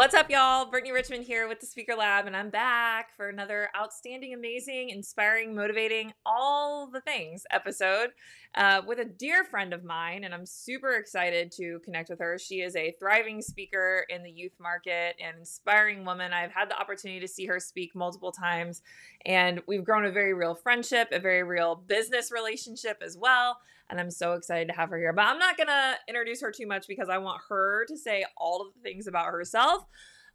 What's up, y'all? Brittany Richmond here with the Speaker Lab, and I'm back for another outstanding, amazing, inspiring, motivating, all the things episode with a dear friend of mine, and I'm super excited to connect with her. She is a thriving speaker in the youth market, an inspiring woman. I've had the opportunity to see her speak multiple times, and we've grown a very real friendship, a very real business relationship as well. And I'm so excited to have her here. But I'm not going to introduce her too much because I want her to say all of the things about herself.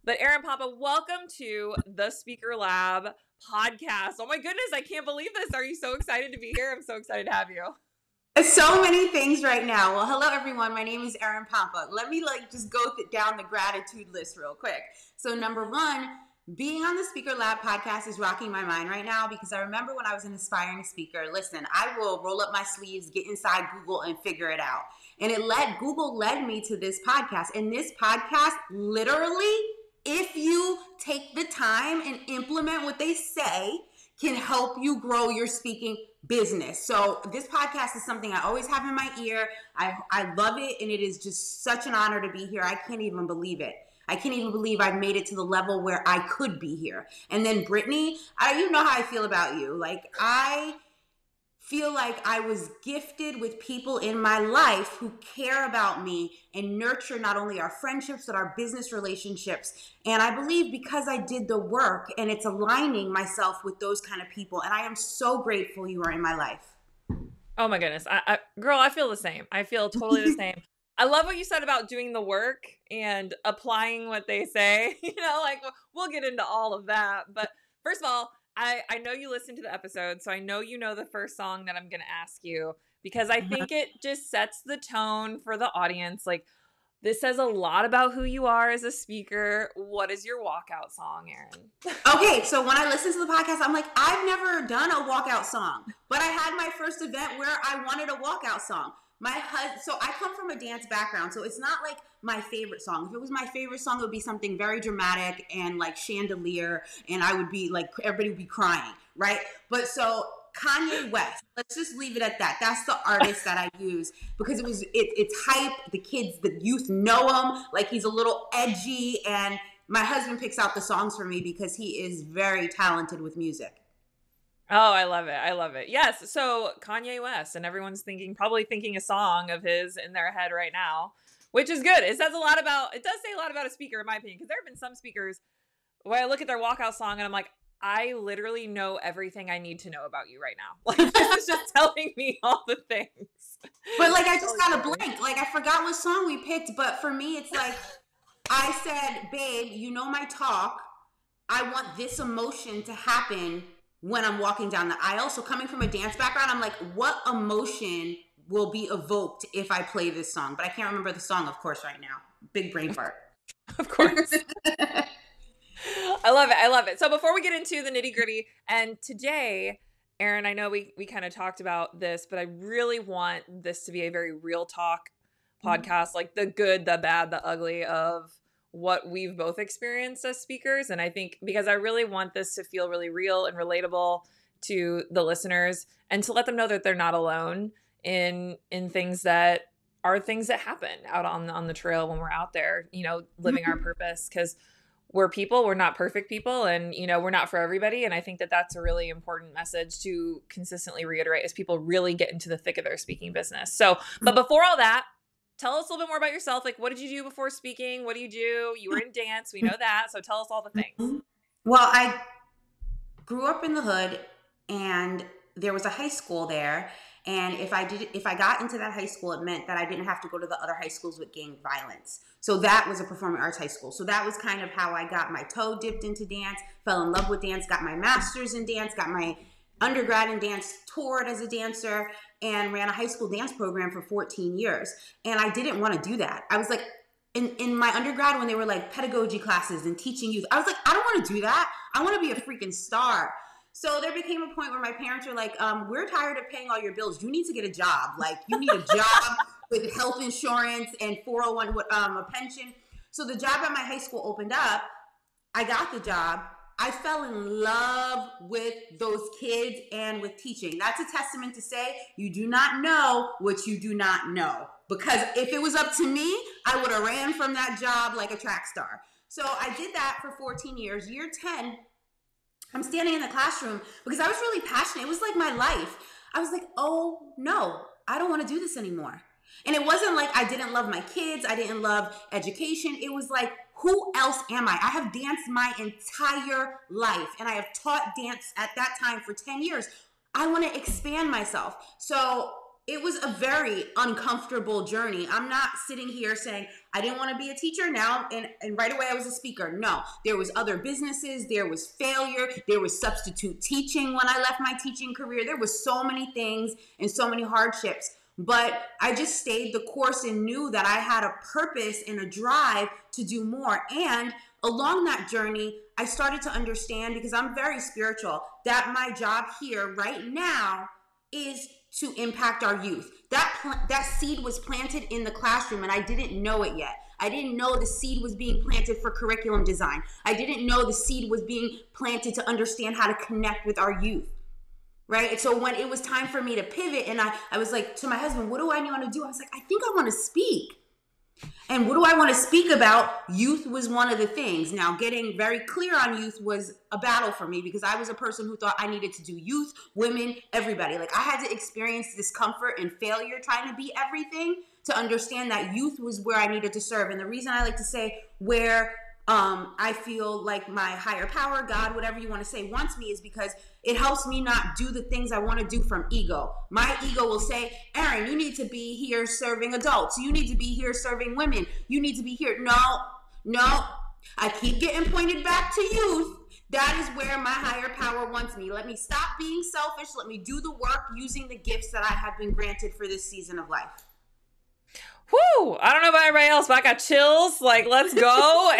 But Erin Pompa, welcome to the Speaker Lab podcast. Oh my goodness, I can't believe this. Are you so excited to be here? I'm so excited to have you. So many things right now. Well, hello everyone. My name is Erin Pompa. Let me just go down the gratitude list real quick. So number one, being on the Speaker Lab podcast is rocking my mind right now because I remember when I was an aspiring speaker, listen, I will roll up my sleeves, get inside Google and figure it out. And Google led me to this podcast. And this podcast, literally, if you take the time and implement what they say, can help you grow your speaking business. So this podcast is something I always have in my ear. I love it. And it is just such an honor to be here. I can't even believe it. I can't even believe I've made it to the level where I could be here. And then Brittany, you know how I feel about you. I feel like I was gifted with people in my life who care about me and nurture not only our friendships, but our business relationships. And I believe because I did the work and it's aligning myself with those kind of people. And I am so grateful you are in my life. Oh my goodness. Girl, I feel the same. I feel totally the same. I love what you said about doing the work and applying what they say. We'll get into all of that. But first of all, I know you listened to the episode, so I know you know the first song that I'm going to ask you because I think it just sets the tone for the audience. This says a lot about who you are as a speaker. What is your walkout song, Erin? Okay, so when I listen to the podcast, I'm like, I've never done a walkout song, but I had my first event where I wanted a walkout song. So I come from a dance background, so it's not like my favorite song. If it was my favorite song, it would be something very dramatic and like Chandelier, and I would be like, everybody would be crying, right? But so Kanye West, let's just leave it at that. That's the artist that I use because it's hype. The kids, the youth know him. Like he's a little edgy, and my husband picks out the songs for me because he is very talented with music. Oh, I love it. I love it. Yes. So Kanye West, and everyone's probably thinking a song of his in their head right now, which is good. It does say a lot about a speaker, in my opinion, because there have been some speakers where I look at their walkout song and I'm like, I literally know everything I need to know about you right now. This is just telling me all the things. But I just got a blank. I forgot what song we picked, but for me, it's like, I said, babe, you know my talk. I want this emotion to happen when I'm walking down the aisle. So coming from a dance background, I'm like, what emotion will be evoked if I play this song? But I can't remember the song, of course, right now. Big brain fart. Of course. I love it. I love it. So before we get into the nitty gritty, and today, Erin, I know we kind of talked about this, but I really want this to be a very real talk podcast, like the good, the bad, the ugly of what we've both experienced as speakers. And I think because I really want this to feel really real and relatable to the listeners and to let them know that they're not alone in things that are things that happen out on the trail when we're out there, living our purpose, because we're people, we're not perfect people, and, we're not for everybody. And I think that that's a really important message to consistently reiterate as people really get into the thick of their speaking business. So, but before all that, tell us a little bit more about yourself. What did you do before speaking? What do you do? You were in dance. We know that. So tell us all the things. Well, I grew up in the hood, and there was a high school there. And if I got into that high school, it meant that I didn't have to go to the other high schools with gang violence. So that was a performing arts high school. So that was kind of how I got my toe dipped into dance, fell in love with dance, got my master's in dance, got my undergrad in dance, toured as a dancer, and ran a high school dance program for 14 years. And I didn't want to do that. I was like, in my undergrad, when they were like pedagogy classes and teaching youth, I was like, I don't want to do that. I want to be a freaking star. So there became a point where my parents were like, we're tired of paying all your bills. You need to get a job. You need a job with health insurance and 401 a pension. So the job at my high school opened up. I got the job. I fell in love with those kids and with teaching. That's a testament to say you do not know what you do not know. Because if it was up to me, I would have ran from that job like a track star. So I did that for 14 years. Year 10, I'm standing in the classroom because I was really passionate. It was like my life. I was like, oh no, I don't want to do this anymore. And it wasn't like I didn't love my kids. I didn't love education. It was like, who else am I? I have danced my entire life, and I have taught dance at that time for 10 years. I want to expand myself. So it was a very uncomfortable journey. I'm not sitting here saying I didn't want to be a teacher now and right away I was a speaker. No, there was other businesses, there was failure, there was substitute teaching when I left my teaching career. There was so many things and so many hardships. But I just stayed the course and knew that I had a purpose and a drive to do more. And along that journey, I started to understand, because I'm very spiritual, that my job here right now is to impact our youth. That seed was planted in the classroom, and I didn't know it yet. I didn't know the seed was being planted for curriculum design. I didn't know the seed was being planted to understand how to connect with our youth. Right? And so when it was time for me to pivot, and I was like to my husband, what do I want to do? I was like, I think I want to speak. And what do I want to speak about? Youth was one of the things. Now, getting very clear on youth was a battle for me, because I was a person who thought I needed to do youth, women, everybody. Like, I had to experience discomfort and failure trying to be everything to understand that youth was where I needed to serve. And the reason I like to say where I feel like my higher power, God, whatever you want to say, wants me, is because it helps me not do the things I want to do from ego. My ego will say, Erin, you need to be here serving adults. You need to be here serving women. You need to be here. No. I keep getting pointed back to youth. That is where my higher power wants me. Let me stop being selfish. Let me do the work using the gifts that I have been granted for this season of life. Whoo! I don't know about everybody else, but I got chills. Like, let's go.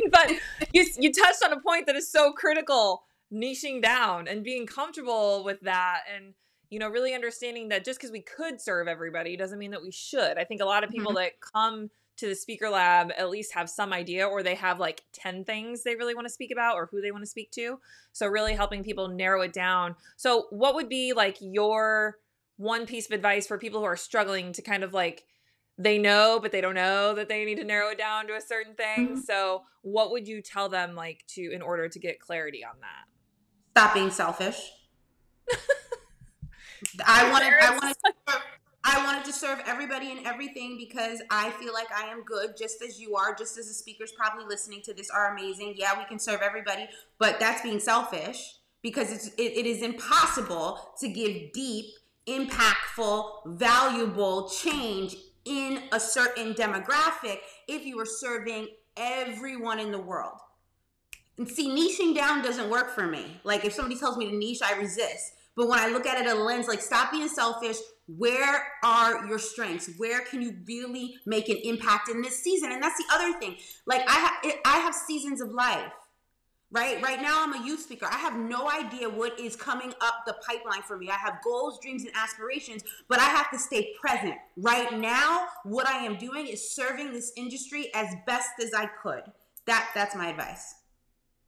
But you touched on a point that is so critical, niching down and being comfortable with that. And, you know, really understanding that just because we could serve everybody doesn't mean that we should. I think a lot of people that come to the speaker lab at least have some idea, or they have like 10 things they really want to speak about or who they want to speak to. So really helping people narrow it down. So what would be like your one piece of advice for people who are struggling to kind of like, they know, but they don't know that they need to narrow it down to a certain thing. So what would you tell them like in order to get clarity on that? Stop being selfish. I wanted to serve everybody and everything because I feel like I am good, just as you are, just as the speakers probably listening to this are amazing. Yeah, we can serve everybody, but that's being selfish, because it is impossible to give deep, impactful, valuable change in a certain demographic if you are serving everyone in the world. And see, niching down doesn't work for me. Like, if somebody tells me to niche, I resist. But when I look at it at a lens, like, stop being selfish. Where are your strengths? Where can you really make an impact in this season? And that's the other thing. Like, I have seasons of life. Right now, I'm a youth speaker. I have no idea what is coming up the pipeline for me. I have goals, dreams, and aspirations, but I have to stay present. Right now, what I am doing is serving this industry as best as I could. That's my advice.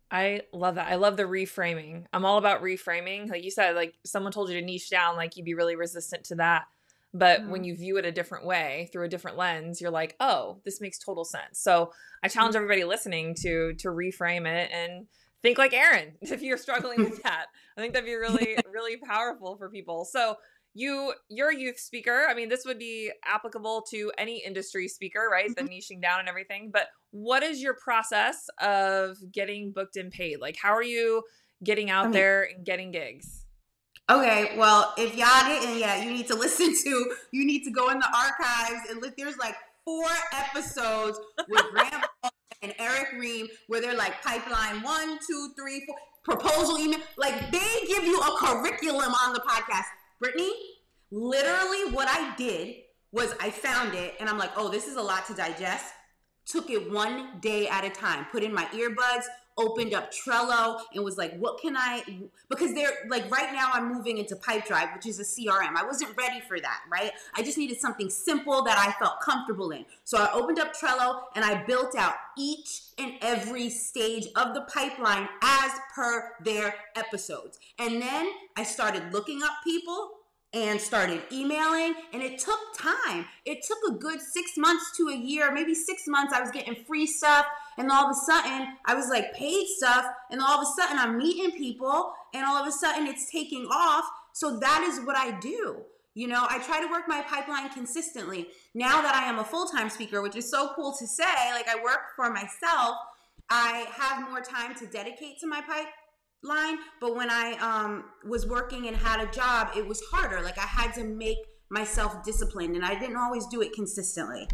I love that. I love the reframing. I'm all about reframing. Like you said, like someone told you to niche down, like you'd be really resistant to that. But when you view it a different way, through a different lens, you're like, oh, this makes total sense. So I challenge everybody listening to reframe it and think like Erin, if you're struggling with that. I think that'd be really, really powerful for people. So you're a youth speaker. I mean, this would be applicable to any industry speaker, right? The niching down and everything. But what is your process of getting booked and paid? Like, how are you getting out there and getting gigs? Okay, well, if y'all didn't yet, you need to go in the archives and look. There's like 4 episodes with Graham and Eric Ream where they're like pipeline 1, 2, 3, 4, proposal email. Like, they give you a curriculum on the podcast. Brittany, literally what I did was I found it and I'm like, oh, this is a lot to digest. Took it one day at a time. Put in my earbuds, opened up Trello, and was like, what can I, because they're like, right now I'm moving into Pipedrive, which is a CRM. I wasn't ready for that, right? I just needed something simple that I felt comfortable in. So I opened up Trello and I built out each and every stage of the pipeline as per their episodes. And then I started looking up people, and started emailing, and it took time. It took a good 6 months to a year, maybe 6 months. I was getting free stuff, and all of a sudden I was like paid stuff, and all of a sudden I'm meeting people, and all of a sudden it's taking off. So that is what I do. You know, I try to work my pipeline consistently. Now that I am a full-time speaker, which is so cool to say, like, I work for myself, I have more time to dedicate to my pipeline. But when I was working and had a job, it was harder. Like, I had to make myself disciplined, and I didn't always do it consistently.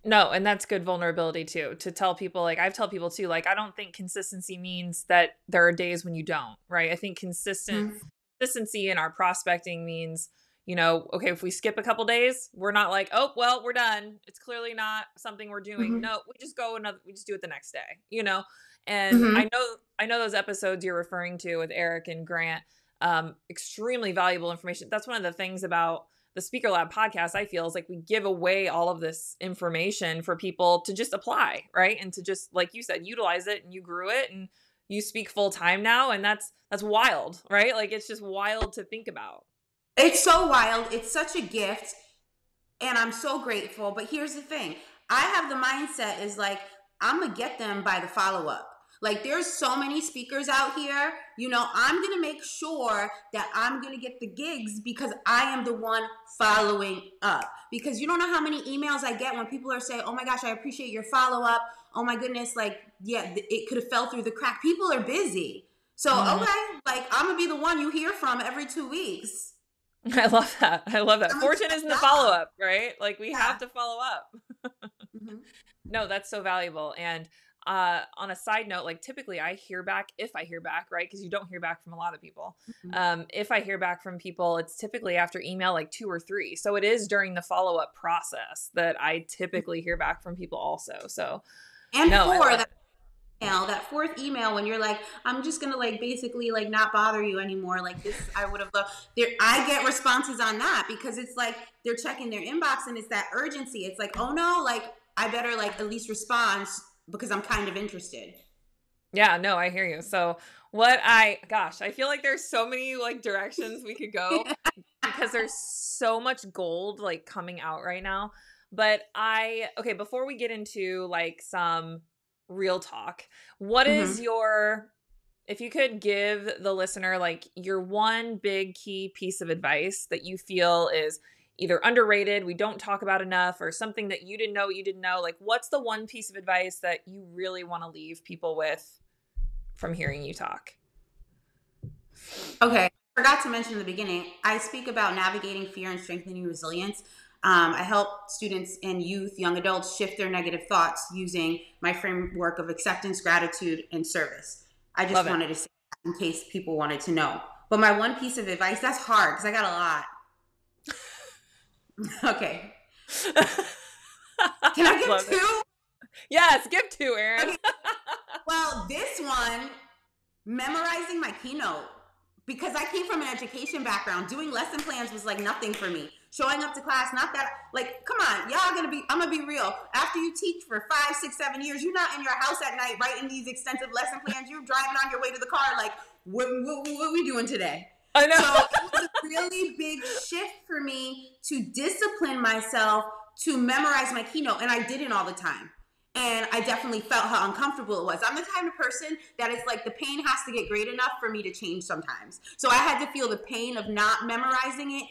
No, and that's good vulnerability too, to tell people. Like, I've told people too, like, I don't think consistency means that there are days when you don't, right? I think consistency in our prospecting means, you know, okay, if we skip a couple days, we're not like, oh, well, we're done. It's clearly not something we're doing. No, we just do it the next day, you know? And I know those episodes you're referring to with Eric and Grant, extremely valuable information. That's one of the things about the Speaker Lab podcast, I feel, is like we give away all of this information for people to just apply, right? And to just, like you said, utilize it, and you grew it, and you speak full time now. And that's wild, right? Like, it's just wild to think about. It's so wild. It's such a gift, and I'm so grateful. But here's the thing. I have the mindset is like, I'm going to get them by the follow-up. Like, there's so many speakers out here, you know, I'm going to make sure that I'm going to get the gigs because I am the one following up. Because you don't know how many emails I get when people are saying, oh my gosh, I appreciate your follow-up. Oh my goodness, like, yeah, it could have fell through the crack. People are busy. So, okay, like, I'm going to be the one you hear from every 2 weeks. I love that. I love that. Fortune is in the follow-up, right? Like, we have to follow up. No, that's so valuable. And on a side note, like, typically I hear back, if I hear back, right? Because you don't hear back from a lot of people. If I hear back from people, it's typically after email, like 2 or 3. So it is during the follow-up process that I typically hear back from people also. So, and that fourth email when you're like, I'm just gonna, like, basically, like, not bother you anymore, like, this I would have loved there. I get responses on that because it's like they're checking their inbox, and it's that urgency. It's like, oh no, like, I better, like, at least respond because I'm kind of interested. Yeah, no, I hear you. So I feel like there's so many, like, directions we could go because there's so much gold, like, coming out right now. But okay, before we get into, like, some real talk, what is if you could give the listener, like, your one big key piece of advice that you feel is either underrated, we don't talk about enough, or something that you didn't know, like, what's the one piece of advice that you really want to leave people with from hearing you talk? Okay. I forgot to mention in the beginning, I speak about navigating fear and strengthening resilience. I help students and youth, young adults, shift their negative thoughts using my framework of acceptance, gratitude, and service. I just wanted to say that in case people wanted to know. But my one piece of advice, that's hard because I got a lot. Okay. Can I give 2? Yes, give 2, Erin. Okay. Well, this one, memorizing my keynote. Because I came from an education background, doing lesson plans was like nothing for me. Showing up to class, not that, like, come on, I'm gonna be real. After you teach for 5, 6, 7 years, you're not in your house at night writing these extensive lesson plans. You're driving on your way to the car, like, what are we doing today? I know. So it was a really big shift for me to discipline myself to memorize my keynote, and I didn't all the time. And I definitely felt how uncomfortable it was. I'm the kind of person that it's like the pain has to get great enough for me to change sometimes. So I had to feel the pain of not memorizing it,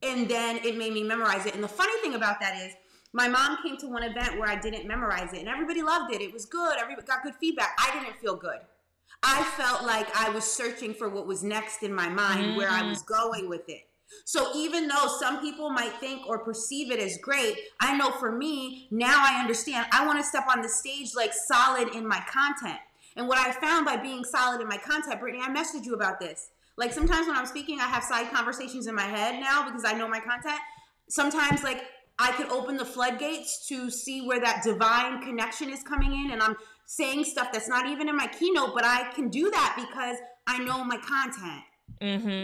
and then it made me memorize it. And the funny thing about that is my mom came to one event where I didn't memorize it, and everybody loved it. It was good. Everybody got good feedback. I didn't feel good. I felt like I was searching for what was next in my mind, where I was going with it. So even though some people might think or perceive it as great, I know for me, now I understand I want to step on the stage like solid in my content. And what I found by being solid in my content, Brittany, I messaged you about this. Like, sometimes when I'm speaking, I have side conversations in my head now because I know my content. Sometimes, like, I could open the floodgates to see where that divine connection is coming in, and I'm saying stuff that's not even in my keynote, but I can do that because I know my content.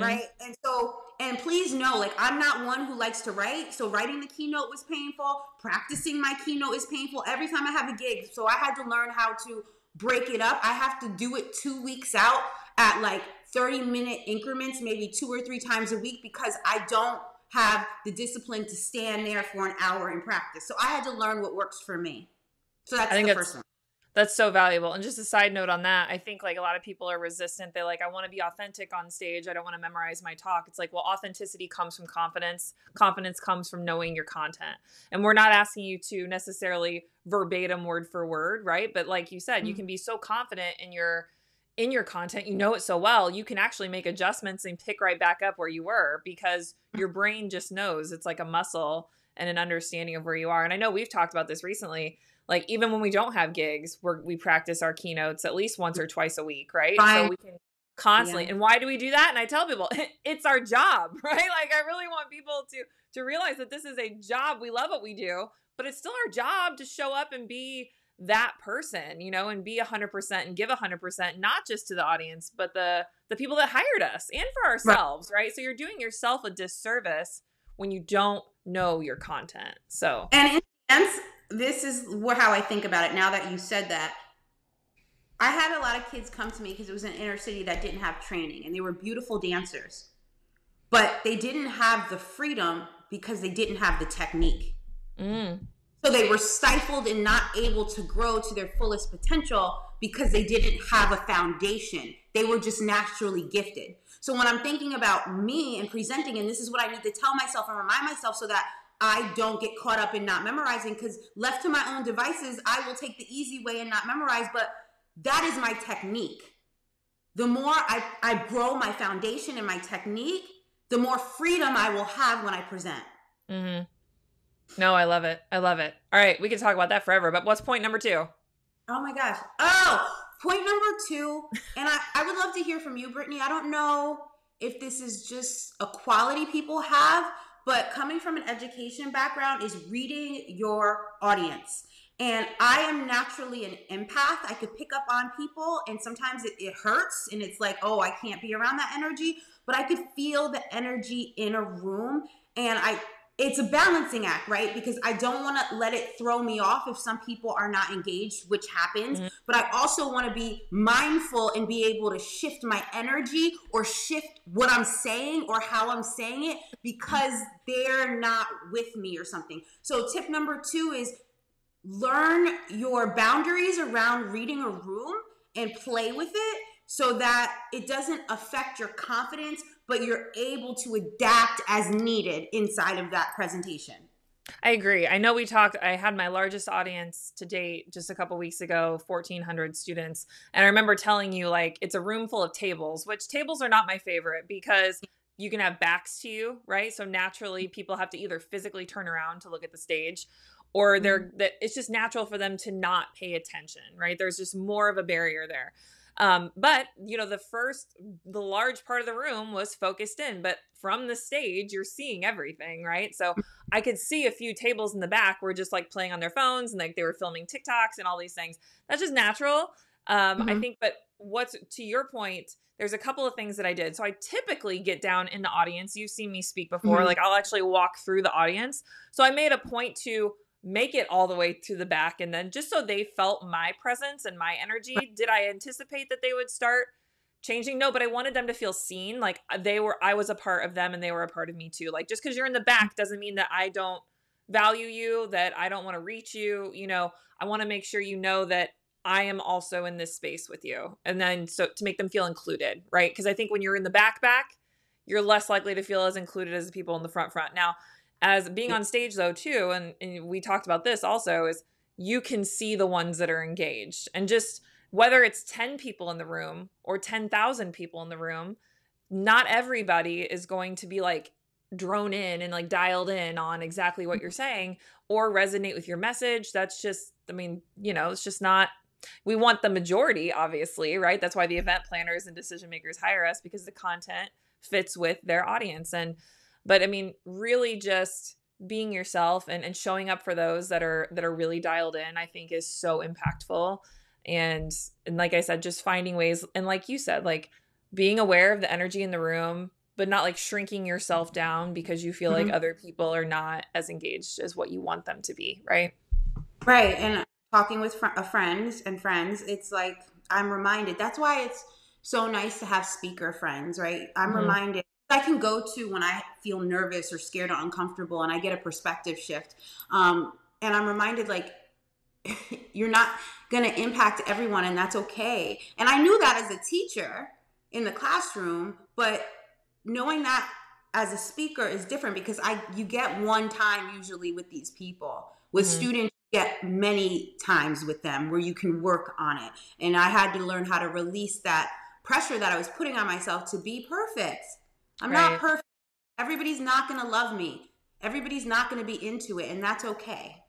Right? And so, and please know, like, I'm not one who likes to write. So writing the keynote was painful. Practicing my keynote is painful every time I have a gig. So I had to learn how to break it up. I have to do it 2 weeks out at like 30-minute increments, maybe 2 or 3 times a week, because I don't have the discipline to stand there for an hour in practice. So I had to learn what works for me. So that's the first one. That's so valuable. And just a side note on that, I think like a lot of people are resistant. They're like, I want to be authentic on stage. I don't want to memorize my talk. It's like, well, authenticity comes from confidence. Confidence comes from knowing your content. And we're not asking you to necessarily verbatim word for word, right? But like you said, you can be so confident in your content, you know it so well, you can actually make adjustments and pick right back up where you were, because your brain just knows. It's like a muscle and an understanding of where you are. And I know we've talked about this recently. Like even when we don't have gigs, we practice our keynotes at least once or twice a week, right? So we can constantly. Yeah. And why do we do that? And I tell people, it's our job, right? Like I really want people to realize that this is a job. We love what we do, but it's still our job to show up and be that person, you know, and be 100% and give 100%, not just to the audience, but the people that hired us and for ourselves, right? So you're doing yourself a disservice when you don't know your content. So, and in a sense, this is how I think about it now that you said that. I had a lot of kids come to me because it was an inner city that didn't have training, and they were beautiful dancers, but they didn't have the freedom because they didn't have the technique. So they were stifled and not able to grow to their fullest potential because they didn't have a foundation. They were just naturally gifted. So when I'm thinking about me and presenting, and this is what I need to tell myself and remind myself so that I don't get caught up in not memorizing, because left to my own devices, I will take the easy way and not memorize, but that is my technique. The more I grow my foundation and my technique, the more freedom I will have when I present. Mm-hmm. No, I love it. I love it. All right. We can talk about that forever, but what's point number 2? Oh my gosh. Oh, point number 2. And I would love to hear from you, Brittany. I don't know if this is just a quality people have, but coming from an education background is reading your audience. And I am naturally an empath. I could pick up on people, and sometimes it hurts, and it's like, oh, I can't be around that energy, but I could feel the energy in a room, and it's a balancing act, right? Because I don't want to let it throw me off if some people are not engaged, which happens. Mm-hmm. But I also want to be mindful and be able to shift my energy or shift what I'm saying or how I'm saying it because they're not with me or something. So tip number 2 is learn your boundaries around reading a room and play with it so that it doesn't affect your confidence, but you're able to adapt as needed inside of that presentation. I agree. I know I had my largest audience to date just a couple weeks ago, 1,400 students. And I remember telling you, like, it's a room full of tables, which tables are not my favorite because you can have backs to you, right? So naturally people have to either physically turn around to look at the stage, or it's just natural for them to not pay attention, right? There's just more of a barrier there. But you know, the large part of the room was focused in, but from the stage, you're seeing everything, right? So I could see a few tables in the back were just like playing on their phones and like they were filming TikToks and all these things. That's just natural. I think, but what's to your point, there's a couple of things that I did. So I typically get down in the audience. You've seen me speak before, like I'll actually walk through the audience. So I made a point to make it all the way to the back. And then just so they felt my presence and my energy, did I anticipate that they would start changing? No, but I wanted them to feel seen. Like I was a part of them and they were a part of me too. Like just because you're in the back doesn't mean that I don't value you, that I don't want to reach you. You know, I want to make sure you know that I am also in this space with you. And then so to make them feel included, right? Because I think when you're in the back, you're less likely to feel as included as the people in the front. Now, as being on stage though too, and we talked about this also, is you can see the ones that are engaged. And just whether it's 10 people in the room or 10,000 people in the room, not everybody is going to be like drone in and like dialed in on exactly what you're saying or resonate with your message. That's just, I mean, you know, it's just not, we want the majority, obviously, right? That's why the event planners and decision makers hire us, because the content fits with their audience. But I mean, really just being yourself and showing up for those that are really dialed in, I think is so impactful. And like I said, just finding ways. And like you said, like being aware of the energy in the room, but not like shrinking yourself down because you feel like other people are not as engaged as what you want them to be. Right. Right. And talking with friends, it's like, I'm reminded, that's why it's so nice to have speaker friends, right? I'm Mhm. reminded I can go to when I feel nervous or scared or uncomfortable, and I get a perspective shift. And I'm reminded, like, you're not going to impact everyone, and that's okay. And I knew that as a teacher in the classroom, but knowing that as a speaker is different, because you get one time usually with these people. With Mhm. students, you get many times with them where you can work on it. And I had to learn how to release that pressure that I was putting on myself to be perfect. I'm not Right. perfect. Everybody's not going to love me. Everybody's not going to be into it, and that's okay.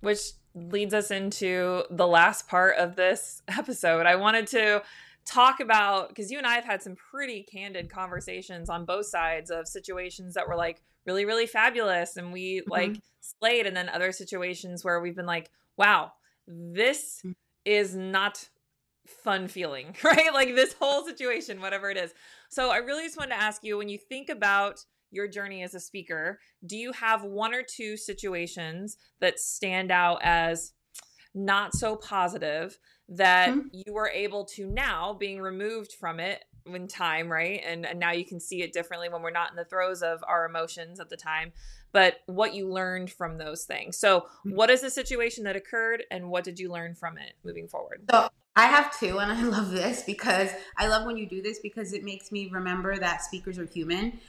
Which leads us into the last part of this episode. I wanted to talk about, because you and I have had some pretty candid conversations on both sides of situations that were like really, really fabulous and we Mhm. like slayed, and then other situations where we've been like, wow, this is not fun feeling, right? Like this whole situation, whatever it is. So I really just wanted to ask you, when you think about your journey as a speaker, do you have one or two situations that stand out as not so positive that Mhm. you were able to, now being removed from it in time, right? And now you can see it differently when we're not in the throes of our emotions at the time, but what you learned from those things. So what is the situation that occurred and what did you learn from it moving forward? So I have two, and I love this because I love when you do this because it makes me remember that speakers are human.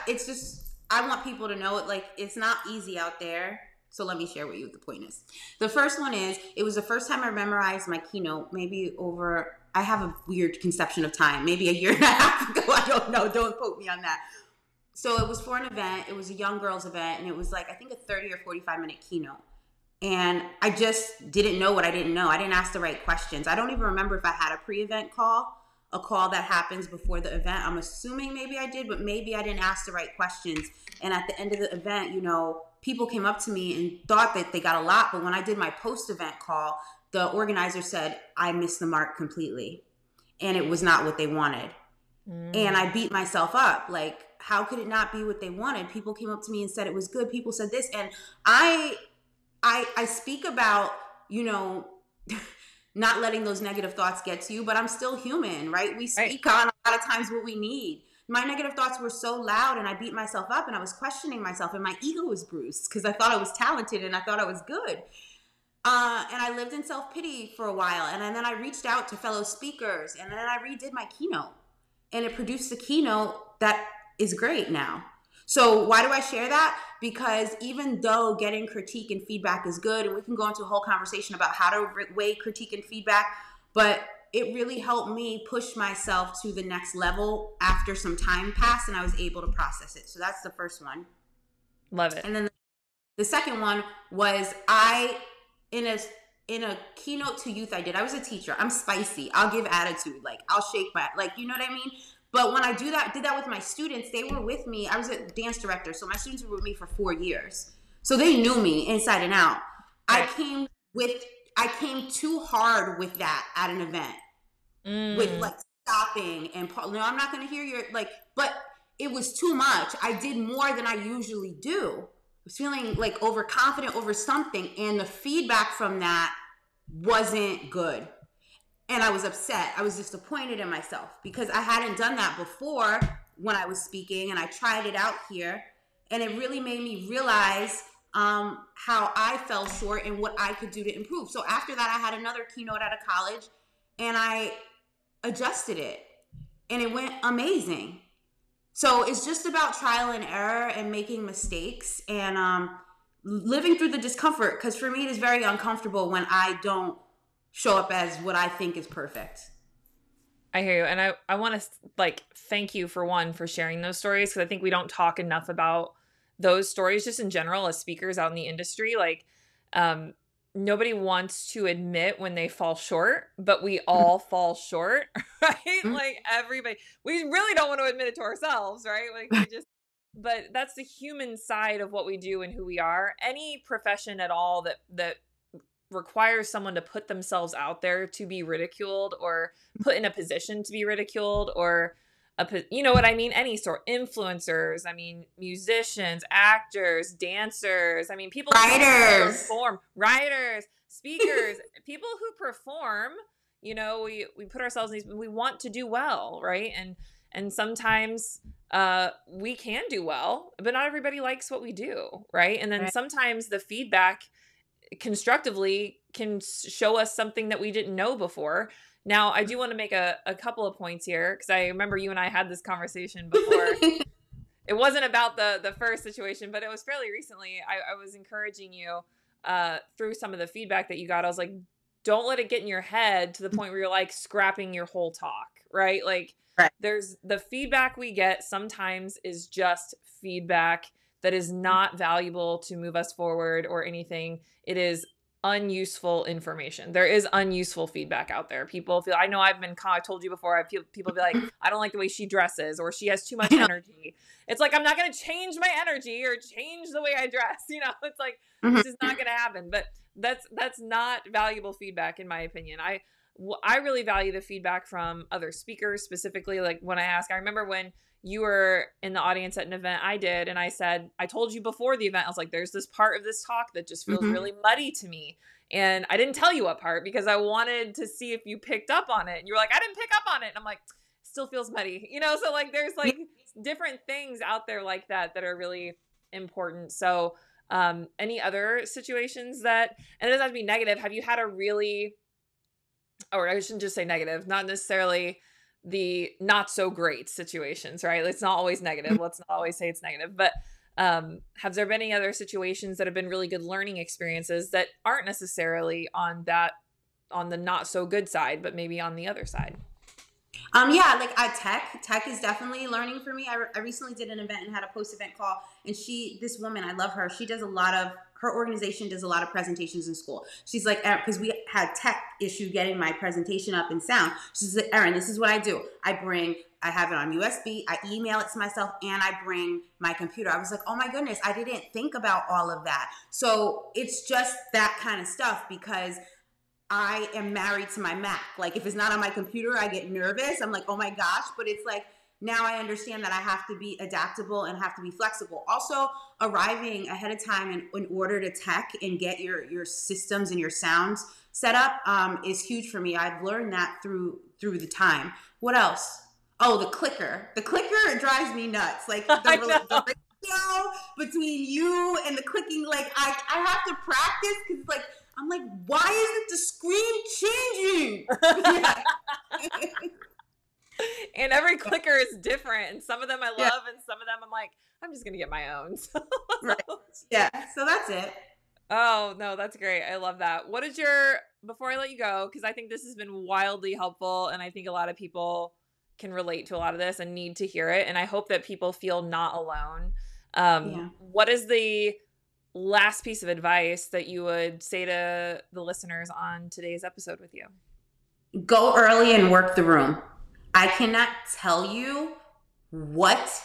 It's just I want people to know it. Like, it's not easy out there. So let me share with you what the point is. The first one is, it was the first time I memorized my keynote. Maybe over, I have a weird conception of time. Maybe a year and a half ago. I don't know. Don't quote me on that. So it was for an event. It was a young girls event, and it was like, I think, a 30 or 45-minute keynote. And I just didn't know what I didn't know. I didn't ask the right questions. I don't even remember if I had a pre-event call, a call that happens before the event. I'm assuming maybe I did, but maybe I didn't ask the right questions. And at the end of the event, people came up to me and thought that they got a lot. But when I did my post-event call, the organizer said I missed the mark completely. And it was not what they wanted. And Mm, I beat myself up. Like, how could it not be what they wanted? People came up to me and said it was good. People said this. And I speak about, you know, not letting those negative thoughts get to you, but I'm still human, right? We right. speak on a lot of times what we need. My negative thoughts were so loud, and I beat myself up, and I was questioning myself, and my ego was bruised because I thought I was talented and I thought I was good. And I lived in self-pity for a while, and then I reached out to fellow speakers, and then I redid my keynote, and it produced a keynote that is great now. So why do I share that? Because even though getting critique and feedback is good, and we can go into a whole conversation about how to weigh critique and feedback, but it really helped me push myself to the next level after some time passed, and I was able to process it. So that's the first one. Love it. And then the second one was, I in a keynote to youth I was a teacher. I'm spicy. I'll give attitude. Like, I'll shake my, like, you know what I mean? But when I did that with my students, they were with me. I was a dance director, so my students were with me for 4 years. So they knew me inside and out. I Right. came with I came too hard with that at an event, with Mm, like stopping and no, I'm not going to hear your, like, but it was too much. I did more than I usually do. I was feeling like overconfident over something, and the feedback from that wasn't good. And I was upset. I was disappointed in myself because I hadn't done that before when I was speaking, and I tried it out here, and it really made me realize how I fell short and what I could do to improve. So after that, I had another keynote at a college, and I adjusted it, and it went amazing. So it's just about trial and error and making mistakes, and living through the discomfort, because for me it is very uncomfortable when I don't show up as what I think is perfect. I hear you. And I want to like thank you for one for sharing those stories, because I think we don't talk enough about those stories just in general as speakers out in the industry. Like, um, nobody wants to admit when they fall short, but we all fall short, right? Like everybody, we really don't want to admit it to ourselves, right? Like we just, but that's the human side of what we do and who we are. Any profession at all that requires someone to put themselves out there to be ridiculed or put in a position to be ridiculed, or you know what I mean? Any sort, influencers, I mean, musicians, actors, dancers, I mean, people who Writers. perform, writers, speakers, people who perform, we put ourselves in these, we want to do well, right? And sometimes we can do well, but not everybody likes what we do, right? And then sometimes the feedback constructively can show us something that we didn't know before. Now, I do want to make a couple of points here, because I remember you and I had this conversation before. It wasn't about the first situation, but it was fairly recently. I was encouraging you through some of the feedback that you got. I was like, don't let it get in your head to the point where you're like scrapping your whole talk, right? Like there's the feedback we get sometimes is just feedback that is not valuable to move us forward or anything. It is unuseful information. There is unuseful feedback out there. People feel, I know I told you before, people be like, I don't like the way she dresses, or she has too much energy. It's like, I'm not going to change my energy or change the way I dress. It's like, this is not going to happen. But that's not valuable feedback, in my opinion. I really value the feedback from other speakers, specifically, like when I remember when you were in the audience at an event I did, and I said, I told you before the event, I was like, there's this part of this talk that just feels really muddy to me. And I didn't tell you what part because I wanted to see if you picked up on it. And you were like, I didn't pick up on it. And I'm like, still feels muddy, so like, there's like different things out there like that are really important. So any other situations and it doesn't have to be negative. Have you had a really, or I shouldn't just say negative, not necessarily the not so great situations, right? It's not always negative. Let's not always say it's negative, but have there been any other situations that have been really good learning experiences that aren't necessarily on the not so good side, but maybe on the other side? Yeah, like tech is definitely learning for me. I recently did an event and had a post-event call, and this woman, I love her. She does her organization does a lot of presentations in school. She's like, because we had tech issue getting my presentation up in sound. She's like, Erin, this is what I do. I have it on USB, I email it to myself, and I bring my computer. I was like, oh my goodness, I didn't think about all of that. So it's just that kind of stuff, because I am married to my Mac. Like, if it's not on my computer, I get nervous. I'm like, oh my gosh. But it's like, now I understand that I have to be adaptable and have to be flexible. Also, arriving ahead of time in order to tech and get your systems and your sounds set up is huge for me. I've learned that through the time. What else? Oh, the clicker. The clicker drives me nuts. Like the ratio between you and the clicking. Like I have to practice, because like, I'm like, why isn't the screen changing? And every clicker is different. And some of them I love, and some of them I'm like, I'm just going to get my own. Right. Yeah. So that's it. Oh, no, that's great. I love that. Before I let you go, because I think this has been wildly helpful, and I think a lot of people can relate to a lot of this and need to hear it. And I hope that people feel not alone. What is the last piece of advice that you would say to the listeners on today's episode with you? Go early and work the room. I cannot tell you what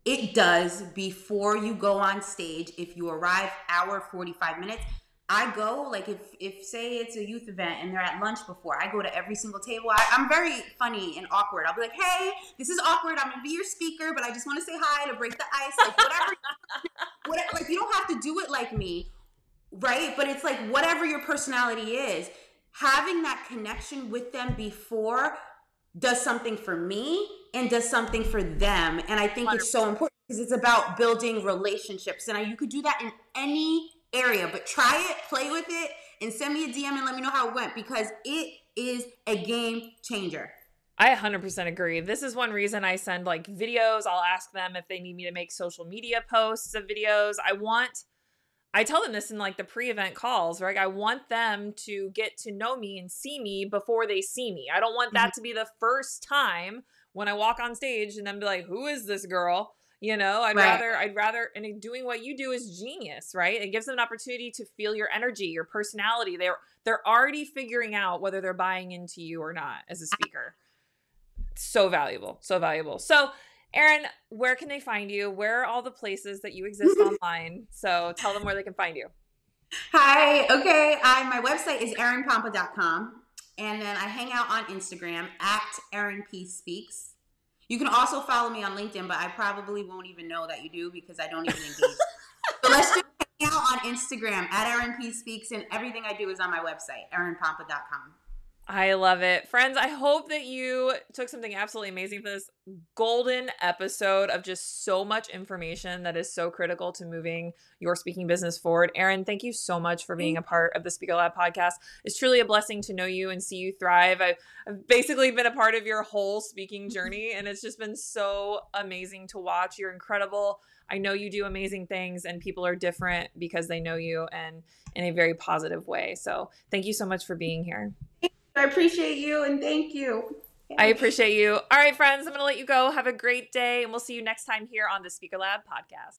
it does before you go on stage. If you arrive hour 45 minutes, I go, like if say it's a youth event and they're at lunch before, I go to every single table. I'm very funny and awkward. I'll be like, hey, this is awkward. I'm going to be your speaker, but I just want to say hi to break the ice. Like whatever, like you don't have to do it like me, right? But it's like whatever your personality is, having that connection with them before does something for me and does something for them. And I think 100%. It's so important, because it's about building relationships. And you could do that in any area, but try it, play with it, and send me a DM and let me know how it went, because it is a game changer. I 100% agree. This is one reason I send like videos. I'll ask them if they need me to make social media posts of videos. I tell them this in like the pre-event calls, right? I want them to get to know me and see me before they see me. I don't want that to be the first time when I walk on stage and then be like, who is this girl? I'd rather, and doing what you do is genius, right? It gives them an opportunity to feel your energy, your personality. They're already figuring out whether they're buying into you or not as a speaker. So valuable, so valuable. So Erin, where can they find you? Where are all the places that you exist online? So tell them where they can find you. Hi. Okay. My website is erinpompa.com. And then I hang out on Instagram at Erin P Speaks. You can also follow me on LinkedIn, but I probably won't even know that you do, because I don't even engage. So let's just hang out on Instagram at Erin P Speaks, and everything I do is on my website, erinpompa.com. I love it. Friends, I hope that you took something absolutely amazing from this golden episode of just so much information that is so critical to moving your speaking business forward. Erin, thank you so much for being a part of the Speaker Lab podcast. It's truly a blessing to know you and see you thrive. I've basically been a part of your whole speaking journey, and it's just been so amazing to watch. You're incredible. I know you do amazing things, and people are different because they know you, and in a very positive way. So thank you so much for being here. I appreciate you, and thank you. I appreciate you. All right, friends, I'm going to let you go. Have a great day, and we'll see you next time here on the Speaker Lab podcast.